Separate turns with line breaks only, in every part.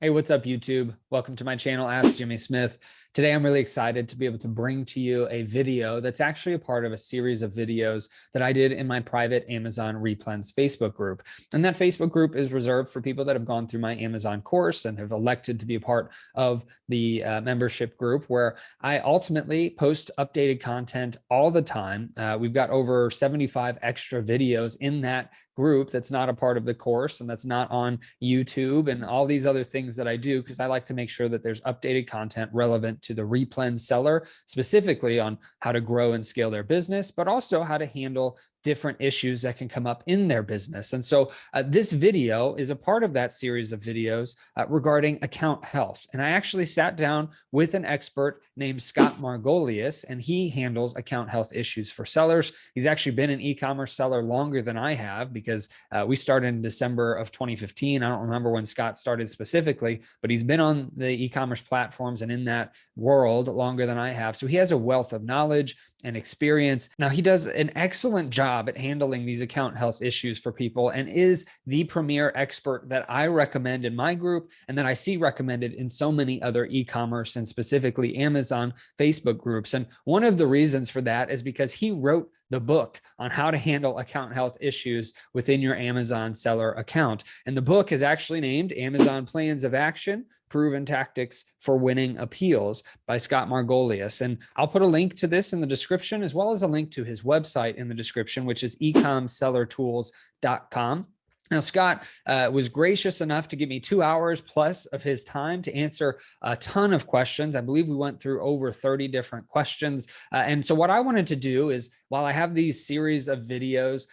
Hey, what's up, YouTube? Welcome to my channel, Ask Jimmy Smith. Today, I'm really excited to be able to bring to you a video that's actually a part of a series of videos that I did in my private Amazon Replens Facebook group. And that Facebook group is reserved for people that have gone through my Amazon course and have elected to be a part of the membership group, where I ultimately post updated content all the time. We've got over 75 extra videos in that group that's not a part of the course and that's not on YouTube and all these other things that I do, because I like to make sure that there's updated content relevant to the Replens seller, specifically on how to grow and scale their business, but also how to handle different issues that can come up in their business. And so this video is a part of that series of videos regarding account health. And I actually sat down with an expert named Scott Margolius, and he handles account health issues for sellers. He's actually been an e-commerce seller longer than I have, because we started in December of 2015. I don't remember when Scott started specifically, but he's been on the e-commerce platforms and in that world longer than I have. So he has a wealth of knowledge and experience. Now, he does an excellent job at handling these account health issues for people and is the premier expert that I recommend in my group and that I see recommended in so many other e-commerce and specifically Amazon Facebook groups. And one of the reasons for that is because he wrote the book on how to handle account health issues within your Amazon seller account. And the book is actually named Amazon Plans of Action, Proven Tactics for Winning Appeals by Scott Margolius. And I'll put a link to this in the description, as well as a link to his website in the description, which is Ecomsellertools.com. Now, Scott was gracious enough to give me 2 hours plus of his time to answer a ton of questions. I believe we went through over 30 different questions. And so what I wanted to do is, while I have these series of videos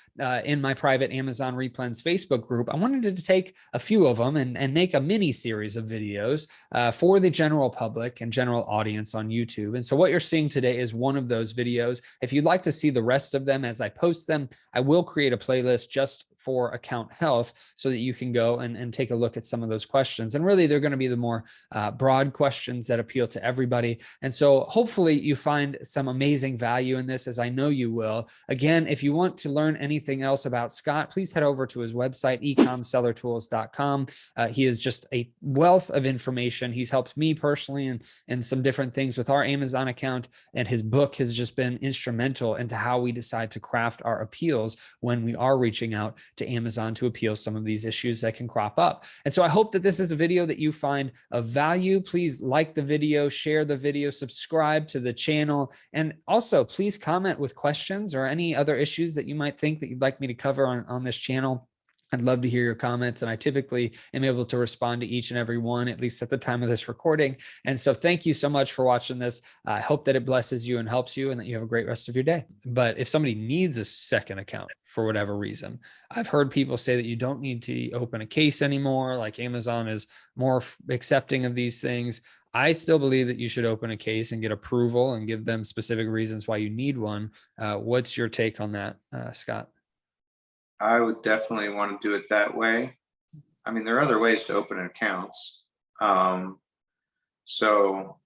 in my private Amazon Replens Facebook group, I wanted to take a few of them and make a mini series of videos for the general public and general audience on YouTube. And so what you're seeing today is one of those videos. If you'd like to see the rest of them as I post them, I will create a playlist just for account health so that you can go and take a look at some of those questions. And really, they're going to be the more broad questions that appeal to everybody. And so hopefully you find some amazing value in this, as I know you will. Again, if you want to learn anything else about Scott, please head over to his website, Ecomsellertools.com. He is just a wealth of information. He's helped me personally and some different things with our Amazon account. And his book has just been instrumental into how we decide to craft our appeals when we are reaching out to Amazon to appeal some of these issues that can crop up. And so I hope that this is a video that you find of value. Please like the video, share the video, subscribe to the channel, and also please comment with questions or any other issues that you might think that you'd like me to cover on this channel. I'd love to hear your comments, and I typically am able to respond to each and every one, at least at the time of this recording. And so thank you so much for watching this. I hope that it blesses you and helps you and that you have a great rest of your day. But if somebody needs a second account for whatever reason, I've heard people say that you don't need to open a case anymore, like Amazon is more accepting of these things. I still believe that you should open a case and get approval and give them specific reasons why you need one. What's your take on that, Scott?
I would definitely want to do it that way. I mean, there are other ways to open accounts. So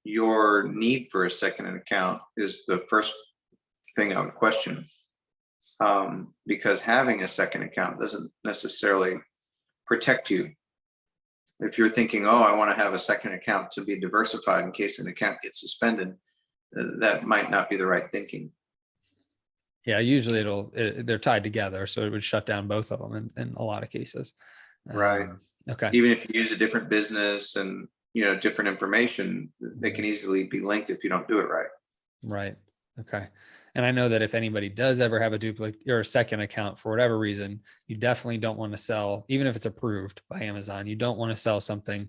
your need for a second account is the first thing I would question, because having a second account doesn't necessarily protect you. If you're thinking, oh, I want to have a second account to be diversified in case an account gets suspended, that might not be the right thinking.
Yeah, usually they're tied together, so it would shut down both of them in a lot of cases.
Right.
Okay.
Even if you use a different business and different information, they can easily be linked if you don't do it right.
Right. Okay. And I know that if anybody does ever have a duplicate or a second account for whatever reason, you definitely don't want to sell, even if it's approved by Amazon, you don't want to sell something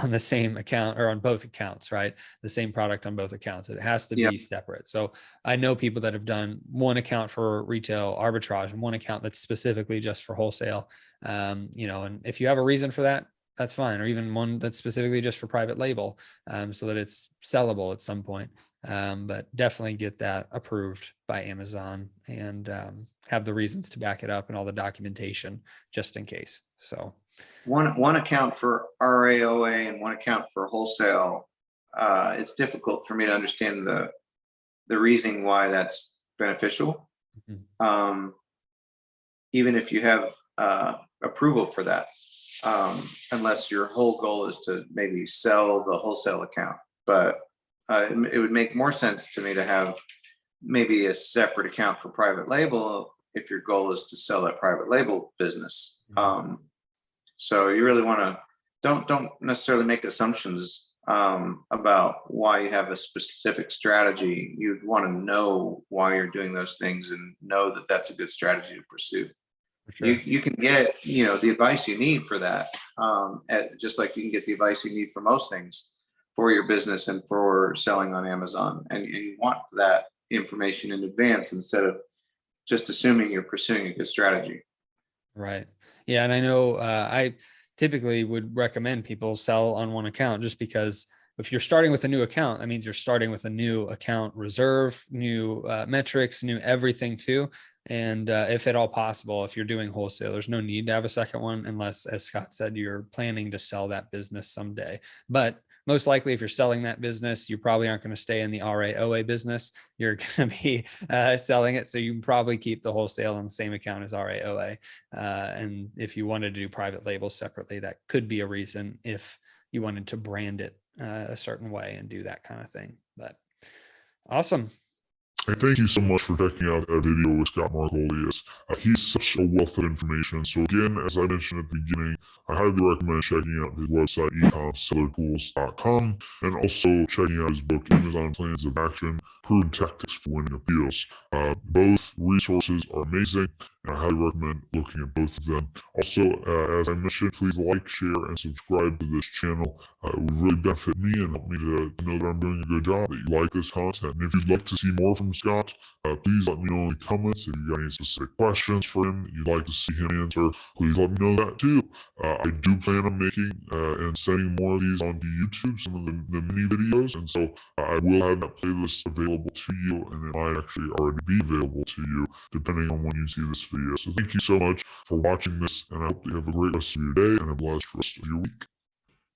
on the same account or on both accounts, right? The same product on both accounts. It has to be separate. So I know people that have done one account for retail arbitrage and one account that's specifically just for wholesale. And if you have a reason for that, that's fine. Or even one that's specifically just for private label, so that it's sellable at some point. But definitely get that approved by Amazon and have the reasons to back it up and all the documentation just in case. So
one account for RAOA and one account for wholesale. It's difficult for me to understand the reasoning why that's beneficial.
Mm-hmm.
Even if you have approval for that. unless your whole goal is to maybe sell the wholesale account. But it would make more sense to me to have maybe a separate account for private label if your goal is to sell that private label business. So you really want to don't necessarily make assumptions about why you have a specific strategy. You'd want to know why you're doing those things and know that that's a good strategy to pursue.
For sure.
You can get the advice you need for that, just like you can get the advice you need for most things for your business and for selling on Amazon. And you want that information in advance instead of just assuming you're pursuing a good strategy.
Right. Yeah. And I know I typically would recommend people sell on one account, just because if you're starting with a new account, that means you're starting with a new account reserve, new metrics, new everything too. And if at all possible, if you're doing wholesale, there's no need to have a second one unless, as Scott said, you're planning to sell that business someday. But most likely, if you're selling that business, you probably aren't going to stay in the RAOA business. You're going to be selling it. So you can probably keep the wholesale on the same account as RAOA. And if you wanted to do private labels separately, that could be a reason if you wanted to brand it a certain way and do that kind of thing. But awesome.
And thank you so much for checking out that video with Scott Margolius. He's such a wealth of information. So again, as I mentioned at the beginning, I highly recommend checking out his website, Ecomsellertools.com, and also checking out his book, Amazon Plans of Action, Proven Tactics for Winning Appeals. Both resources are amazing, and I highly recommend looking at both of them. Also, as I mentioned, please like, share, and subscribe to this channel. It would really benefit me and help me to know that I'm doing a good job, that you like this content. And if you'd like to see more from Scott, please let me know in the comments. If you got any specific questions for him that you'd like to see him answer, please let me know that too. I do plan on making and sending more of these onto YouTube, some of the mini videos, and so I will have that playlist available to you, and it might actually already be available to you depending on when you see this video. So thank you so much for watching this, and I hope you have a great rest of your day and a blessed rest of your week.